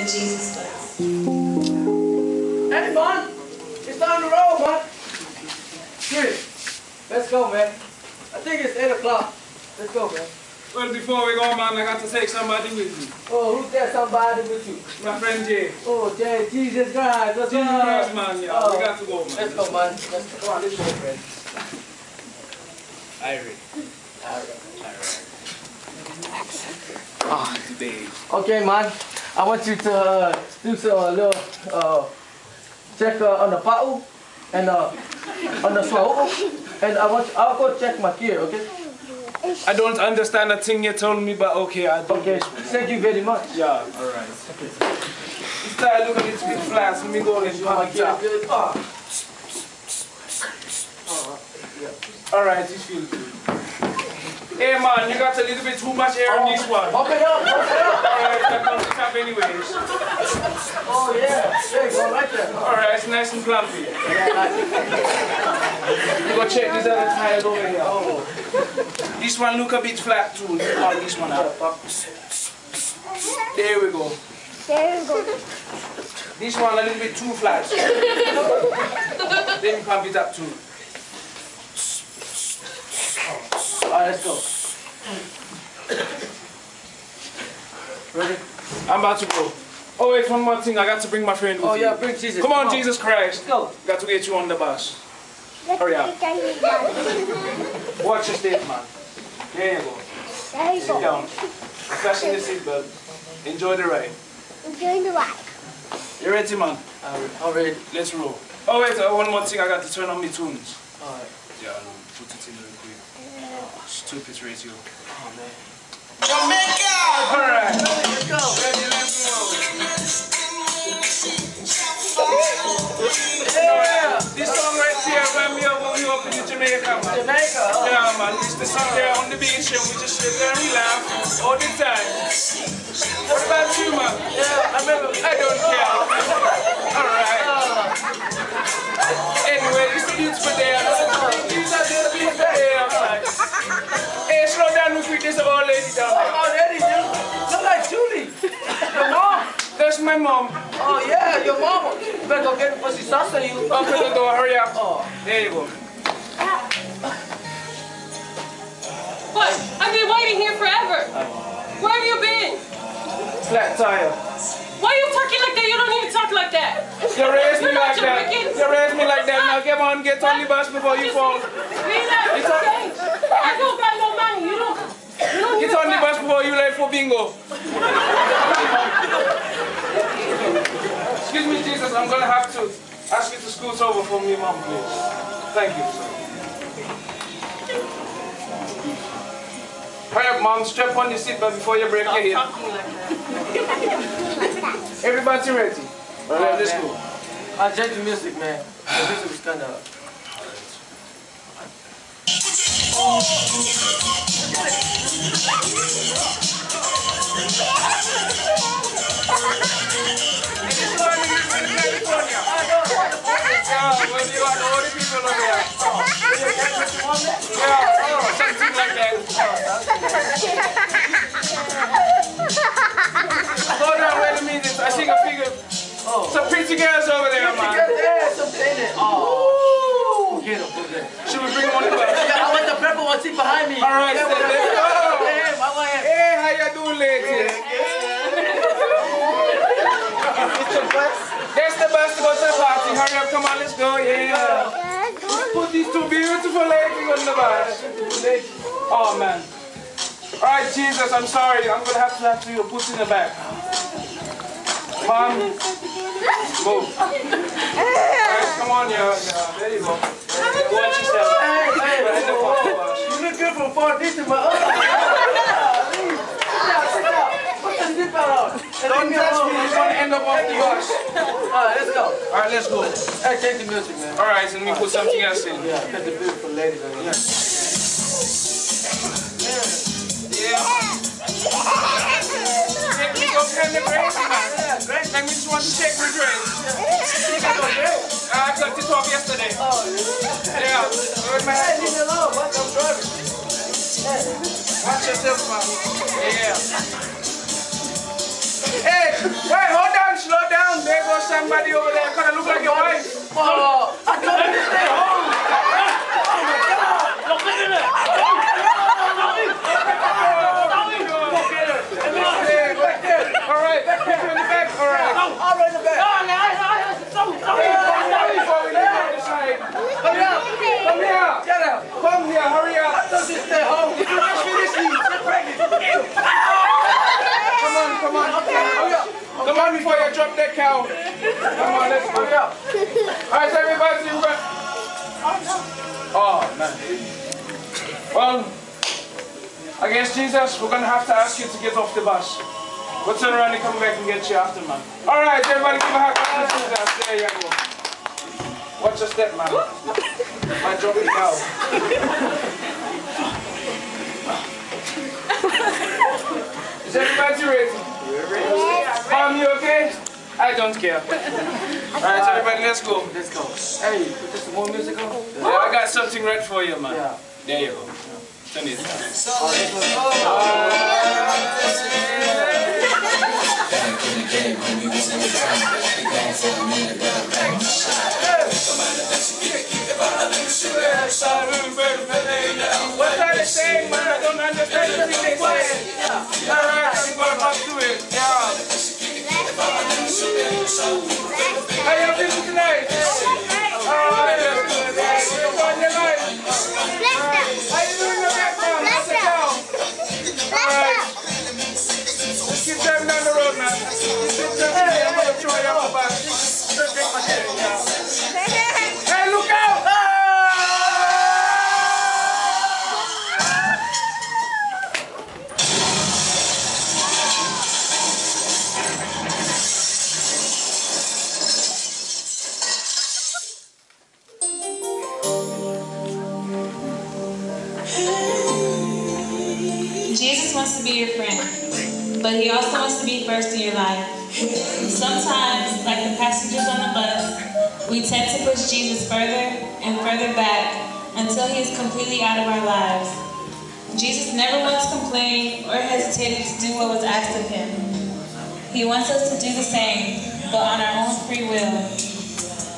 Siale-Jesus style. Hey, man. It's down the road, man. Here. Let's go, man. I think it's 8 o'clock. Let's go, man. Well, before we go, man, I got to take somebody with me. Oh, who's that somebody with you? My friend Jay. Oh, Jay, Jesus Christ. What's Jesus up? Christ, man, yeah. Oh. We got to go, man. Let's go, man. Let's go. Come on, let's go, friend. Irie. Ah, today. Okay, man. I want you to do some little check on the pa'u and on the swa'u. And I'll go check my gear, okay? I don't understand a thing you told me, but okay, I'll do Okay, this. thank you very much. Yeah, alright. Okay. This style look a little bit flat, so let me go and do my job. Alright, this feels good. Hey man, you got a little bit too much air on this one. Pump it up, pump it up. Alright, that comes to top anyways. Oh yeah, yeah, go right there. Alright, it's nice and plumpy. You go check these other tires over here. Oh. This one look a bit flat too. Let's pump this one out. There we go. There you go. This one a little bit too flat. Then pump it up too. Alright, let's go. Ready? I'm about to go. Oh wait, one more thing. I got to bring my friend with Oh me. yeah, bring Jesus. Come on, Jesus Christ. Let's go. Got to get you on the bus. Hurry up. Watch your step, man. There you go. There you Sit go. down. Fasten your seatbelt. Enjoy the ride. Enjoy the ride. You ready, man? I'm ready. Let's roll. Oh wait, one more thing. I got to turn on my tunes. Alright. Yeah, I'll put it in real quick. Stupid radio. Oh man. Jamaican! Alright. Let's go. Ready, let's roll. Yeah. This song right here, when we up in Jamaica, man. Jamaica. Oh. Yeah, man. We used to sit there on the beach and we just sit there and we laugh all the time. What about you, man? Yeah, I remember. I don't care. Alright. Anyway, it's the beautiful day. Hey, slow down with me. There's an old lady down there. Oh, lady, you look like Julie. Your mom. That's my mom. Oh yeah, your mama. You better go get it before she starts on you. Open the door, hurry up. Oh. There you go. What? I've been waiting here forever. Where have you been? Flat tire. Why are you talking like that? You don't even talk like that. You raised me You're not like that. Jamaican. You raised me like that. Now come on, get on the bus before you fall. Reena, it's okay. I don't got no money. You don't Get on the bus before you late for bingo. Excuse me, Jesus, I'm gonna have to ask you to scoot over for me, mom, please. Thank you, sir. Hurry up, mom. Strap on your seatbelt before you break your hip. Everybody ready? All right, let's go. I enjoyed the music, man. The music was kind of. Yeah, well, you got all the people over there. Yeah, something like that. Hold on, wait a minute. I think I figured some pretty girls over there, man. Yeah, some lady. Oh. Get him, get him. Should we bring them on the bus? Yeah, I want the purple one seat behind me. All right, yeah, let's go. Hey, how you doing, lady? There's the bus to go to the party. Hurry up, come on, let's go. Yeah. Put these two beautiful ladies on the bus. Oh, man. All right, Jesus, I'm sorry. I'm going to have to put in the back. Mom, move. All right, come on, yeah. There you go. Watch yourself. Hey, you look good from far distance, but sit down. Put the seatbelt on. Don't touch me. You're going to end up off the bus. Alright, let's go. All right, let's go. Hey, change the music, man. All right, so let me put something else in. Yeah, put the beautiful ladies on here. Yeah. Make me go kind of crazy, man. Yeah, great. Let me just want to check my dress. You got no great. I got it off yesterday. Oh, Yeah. Where's my hey, hat? leave me alone. Watch, I'm driving. Hey. Watch yourself, man. Yeah. Hey, wait, hold on. Come on before you drop that cow. Come on, let's hurry up. Alright, everybody. Oh, man. Well, I guess, Jesus, we're going to have to ask you to get off the bus. We'll turn around and come back and get you after, man. Alright, everybody, give a high five to Jesus. There you go. Watch your step, man. Might drop the cow. Is everybody ready? You okay? I don't care. Alright, everybody, let's go. Let's go. Hey, put this more music on? Yeah, I got something ready for you, man. Yeah. There you go. Turn it. What are they saying, man? I don't understand anything they say. Alright, I'm going back to it. Yeah. How you feeling tonight? Alright, that's good. What's on your life? How you doing your back, man? How's it going? Alright. Let's keep driving down the road, man. Keep driving. I'm going to throw you off the bus. Hey, look out! Jesus wants to be your friend, but he also wants to be first in your life. Sometimes, like the passengers on the bus, we tend to push Jesus further and further back until he is completely out of our lives. Jesus never once complained or hesitated to do what was asked of him. He wants us to do the same, but on our own free will.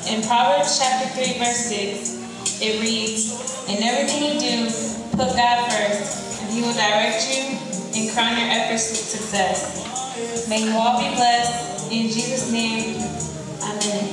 In Proverbs chapter 3, verse 6, it reads, "In everything you do, put God first, and he will direct you and crown your efforts with success." May you all be blessed. In Jesus' name, amen.